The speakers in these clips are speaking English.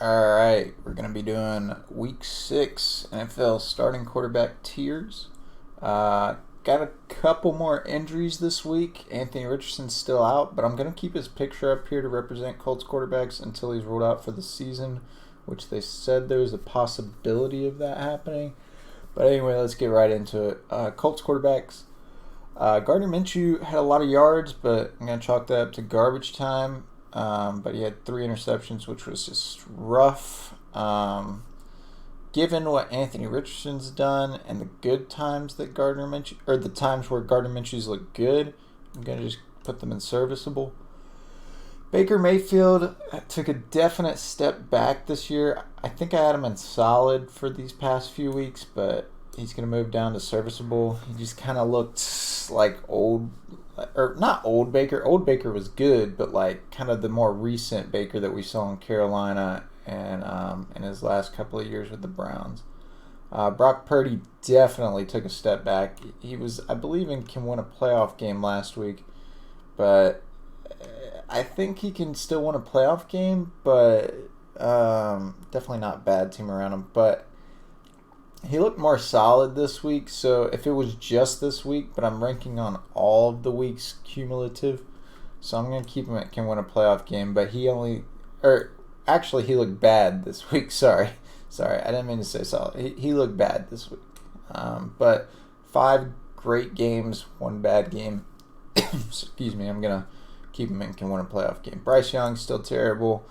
All right, we're going to be doing week 6 NFL starting quarterback tiers. Got a couple more injuries this week. Anthony Richardson's still out, but I'm going to keep his picture up here to represent Colts quarterbacks until he's ruled out for the season, which they said there's a possibility of that happening. But anyway, let's get right into it. Colts quarterbacks. Gardner Minshew had a lot of yards, but I'm going to chalk that up to garbage time. But he had 3 interceptions, which was just rough. Given what Anthony Richardson's done and the good times that Gardner Minshew, or the times where Gardner Minshew's looked good, I'm going to just put them in serviceable. Baker Mayfield took a definite step back this year. I think I had him in solid for these past few weeks, but he's going to move down to serviceable. He just kind of looked like old, or not old Baker. Old Baker was good, but like kind of the more recent Baker that we saw in Carolina and in his last couple of years with the Browns. Brock Purdy definitely took a step back. He was, I believe, can win a playoff game last week, but I think he can still win a playoff game, but definitely not bad team around him. But he looked more solid this week, so if it was just this week, but I'm ranking on all of the weeks cumulative, so I'm going to keep him at can win a playoff game, but he looked bad this week, sorry, I didn't mean to say solid, he looked bad this week, but 5 great games, 1 bad game, excuse me, I'm going to keep him in can win a playoff game. Bryce Young, still terrible.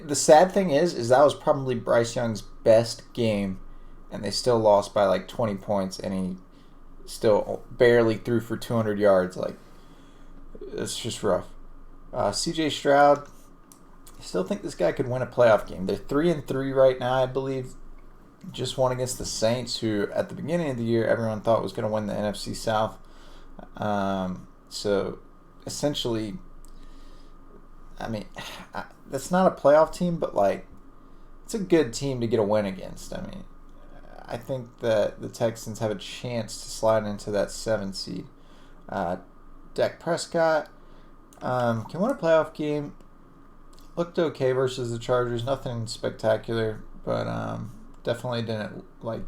The sad thing is that was probably Bryce Young's best game, and they still lost by like 20 points, and he still barely threw for 200 yards. Like, it's just rough. CJ Stroud, I still think this guy could win a playoff game. They're 3-3 right now, I believe. Just won against the Saints, who at the beginning of the year everyone thought was going to win the NFC South. So essentially, I mean, that's not a playoff team, but like, it's a good team to get a win against. I mean, I think that the Texans have a chance to slide into that 7 seed. Dak Prescott can win a playoff game. Looked okay versus the Chargers. Nothing spectacular, but definitely didn't like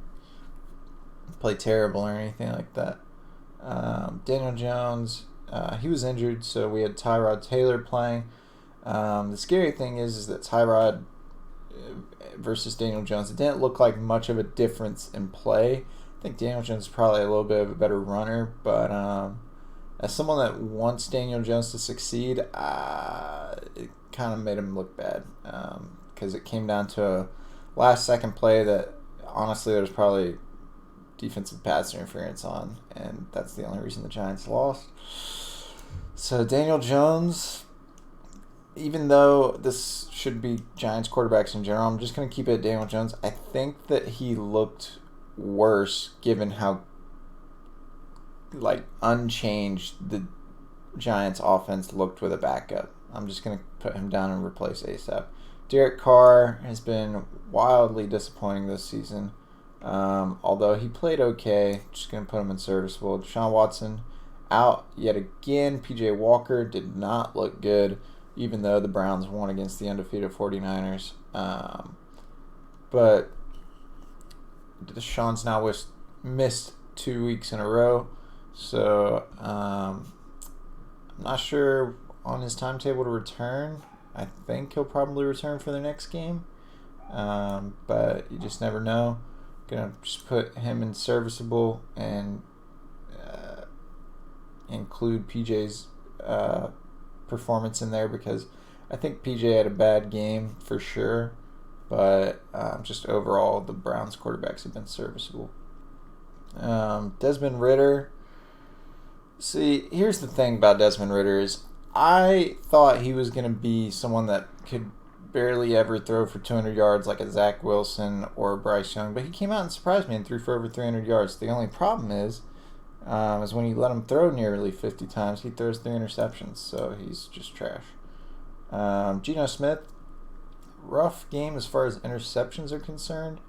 play terrible or anything like that. Daniel Jones, he was injured, so we had Tyrod Taylor playing. The scary thing is that Tyrod versus Daniel Jones, it didn't look like much of a difference in play. I think Daniel Jones is probably a little bit of a better runner, but as someone that wants Daniel Jones to succeed, it kind of made him look bad because it came down to a last-second play that honestly there was probably defensive pass interference on, and that's the only reason the Giants lost. So Daniel Jones, even though this should be Giants quarterbacks in general, I'm just going to keep it at Daniel Jones. I think that he looked worse given how like unchanged the Giants offense looked with a backup. I'm just going to put him down and replace ASAP. Derek Carr has been wildly disappointing this season. Although he played okay, just going to put him in serviceable. Deshaun Watson out yet again. PJ Walker did not look good, even though the Browns won against the undefeated 49ers. But Deshaun's now missed 2 weeks in a row. So I'm not sure on his timetable to return. I think he'll probably return for the next game. But you just never know. Gonna just put him in serviceable and include PJ's performance in there because I think PJ had a bad game for sure, but just overall the Browns quarterbacks have been serviceable. Desmond Ridder. See, here's the thing about Desmond Ridder is I thought he was going to be someone that could barely ever throw for 200 yards like a Zach Wilson or a Bryce Young, but he came out and surprised me and threw for over 300 yards. The only problem is when you let him throw nearly 50 times, he throws 3 interceptions, so he's just trash. Geno Smith, rough game as far as interceptions are concerned,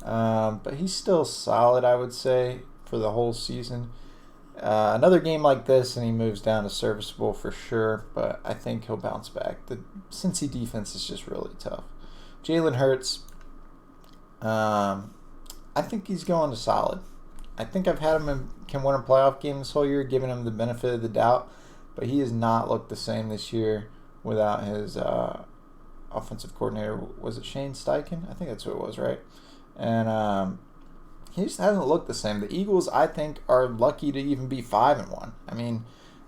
but he's still solid, I would say, for the whole season. Another game like this, and he moves down to serviceable for sure, but I think he'll bounce back. The Cincy defense is just really tough. Jalen Hurts, I think he's going to solid. I think I've had him can win a playoff game this whole year, giving him the benefit of the doubt, but he has not looked the same this year without his offensive coordinator. Was it Shane Steichen? I think that's who it was, right? And he just hasn't looked the same. The Eagles, I think, are lucky to even be 5-1. I mean,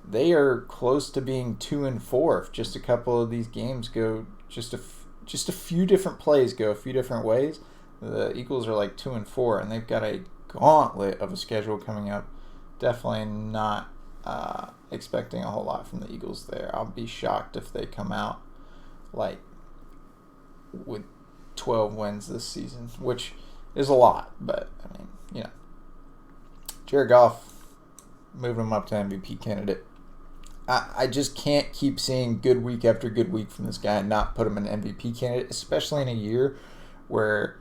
they are close to being 2-4 if just a couple of these games go just a few different plays go a few different ways. The Eagles are like 2-4, and they've got a gauntlet of a schedule coming up. Definitely not expecting a whole lot from the Eagles there. I'll be shocked if they come out like with 12 wins this season, which is a lot, but I mean, you know, Jared Goff, moving him up to MVP candidate. I just can't keep seeing good week after good week from this guy and not put him in MVP candidate, especially in a year where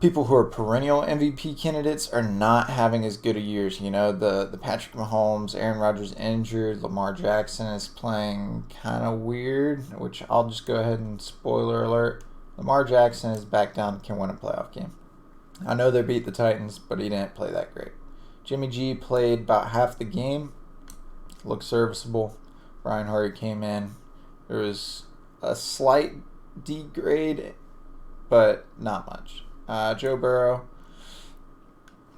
people who are perennial MVP candidates are not having as good a years. You know, the Patrick Mahomes, Aaron Rodgers injured, Lamar Jackson is playing kind of weird, which I'll just go ahead and spoiler alert. Lamar Jackson is back down, can win a playoff game. I know they beat the Titans, but he didn't play that great. Jimmy G played about half the game. Looked serviceable. Brian Hoyer came in. There was a slight degrade, but not much. Joe Burrow,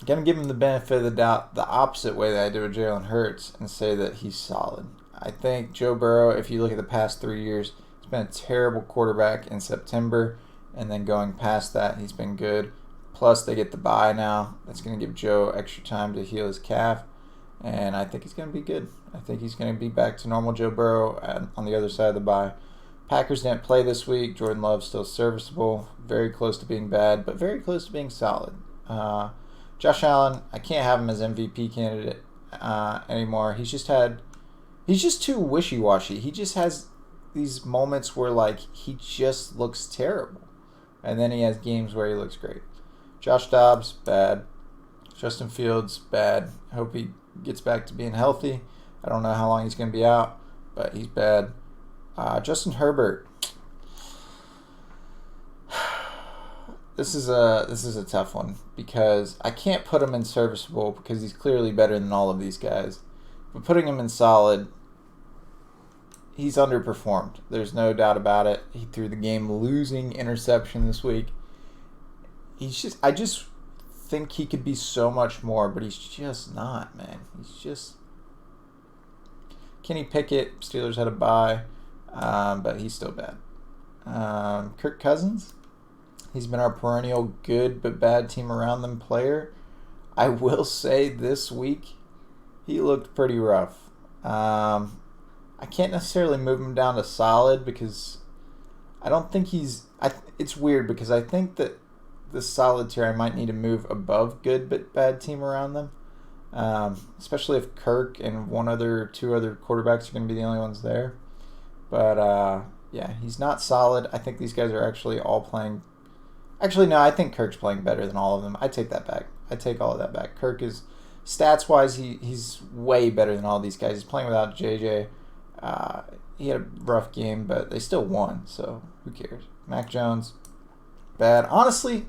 going to give him the benefit of the doubt the opposite way that I do with Jalen Hurts and say that he's solid. I think Joe Burrow, if you look at the past 3 years, he's been a terrible quarterback in September, and then going past that, he's been good. Plus, they get the bye now. That's going to give Joe extra time to heal his calf, and I think he's going to be good. I think he's going to be back to normal Joe Burrow on the other side of the bye. Packers didn't play this week. Jordan Love's still serviceable. Very close to being bad, but very close to being solid. Josh Allen, I can't have him as MVP candidate anymore. He's just too wishy-washy. He just has these moments where, like, he just looks terrible. And then he has games where he looks great. Josh Dobbs, bad. Justin Fields, bad. I hope he gets back to being healthy. I don't know how long he's going to be out, but he's bad. Justin Herbert. This is a tough one because I can't put him in serviceable because he's clearly better than all of these guys. But putting him in solid, he's underperformed. There's no doubt about it. He threw the game-losing interception this week. I just think he could be so much more, but he's just not, man. He's just... Kenny Pickett, Steelers had a bye, but he's still bad. Kirk Cousins, he's been our perennial good but bad team around them player. I will say this week, he looked pretty rough. I can't necessarily move him down to solid because I don't think he's... it's weird because I think that the solid tier I might need to move above good but bad team around them. Especially if Kirk and two other quarterbacks are going to be the only ones there. But, yeah, he's not solid. I think these guys are actually all playing... Actually, no, I think Kirk's playing better than all of them. I take that back. I take all of that back. Kirk is, stats-wise, he's way better than all these guys. He's playing without JJ. He had a rough game, but they still won, so who cares? Mac Jones, bad. Honestly,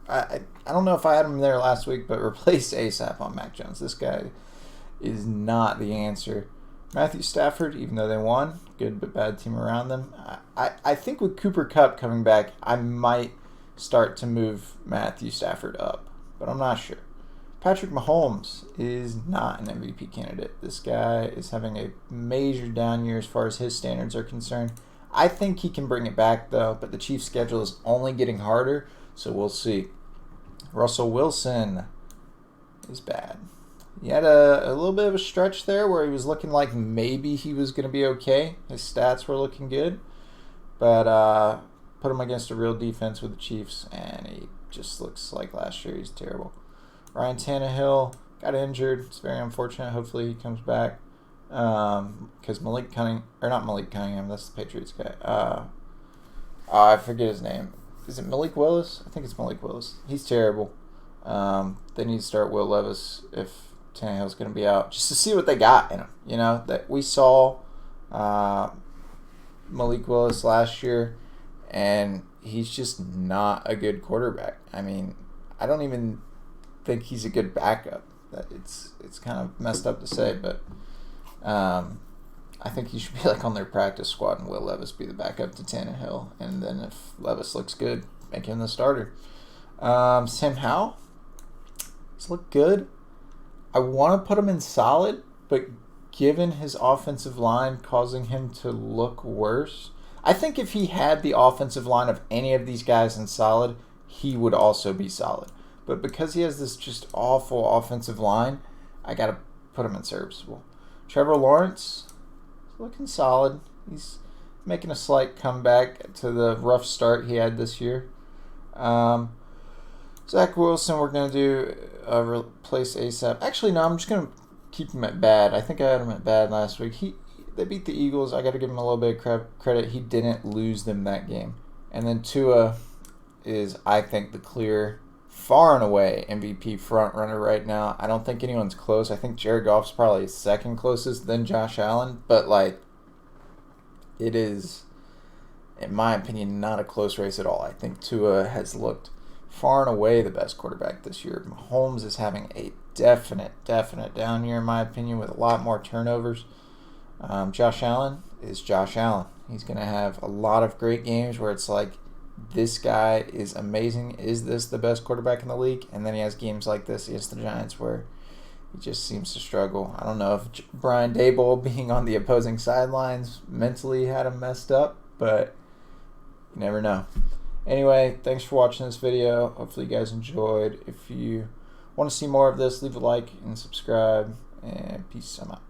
I don't know if I had him there last week, but replace ASAP on Mac Jones. This guy is not the answer. Matthew Stafford, even though they won, good but bad team around them. I think with Cooper Kupp coming back, I might start to move Matthew Stafford up, but I'm not sure. Patrick Mahomes is not an MVP candidate. This guy is having a major down year as far as his standards are concerned. I think he can bring it back, though, but the Chiefs' schedule is only getting harder, so we'll see. Russell Wilson is bad. He had a little bit of a stretch there where he was looking like maybe he was going to be okay. His stats were looking good, but put him against a real defense with the Chiefs, and he just looks like last year. He's terrible. Ryan Tannehill got injured. It's very unfortunate. Hopefully he comes back because Malik Cunningham, that's the Patriots guy. I forget his name. Is it Malik Willis? I think it's Malik Willis. He's terrible. They need to start Will Levis if Tannehill's going to be out, just to see what they got in him. You know, that we saw Malik Willis last year, and he's just not a good quarterback. I mean, I don't even think he's a good backup. It's kind of messed up to say, but I think he should be like on their practice squad and Will Levis be the backup to Tannehill. And then if Levis looks good, make him the starter. Sam Howell, he's looked good. I want to put him in solid, but given his offensive line causing him to look worse, I think if he had the offensive line of any of these guys in solid, he would also be solid. But because he has this just awful offensive line, I got to put him in serviceable. Trevor Lawrence, looking solid. He's making a slight comeback to the rough start he had this year. Zach Wilson, we're going to do replace ASAP. Actually, no, I'm just going to keep him at bad. I think I had him at bad last week. They beat the Eagles. I got to give him a little bit of credit. He didn't lose them that game. And then Tua is, I think, the clear, far and away MVP front runner right now. I don't think anyone's close. I think Jared Goff's probably second closest, then Josh Allen. But, it is, in my opinion, not a close race at all. I think Tua has looked far and away the best quarterback this year. Mahomes is having a definite down year, in my opinion, with a lot more turnovers. Josh Allen is Josh Allen. He's going to have a lot of great games where it's like, this guy is amazing. Is this the best quarterback in the league? And then he has games like this against the Giants where he just seems to struggle. I don't know if Brian Daboll being on the opposing sidelines mentally had him messed up, but you never know. Anyway, thanks for watching this video. Hopefully you guys enjoyed. If you want to see more of this, leave a like and subscribe. And peace. I'm out.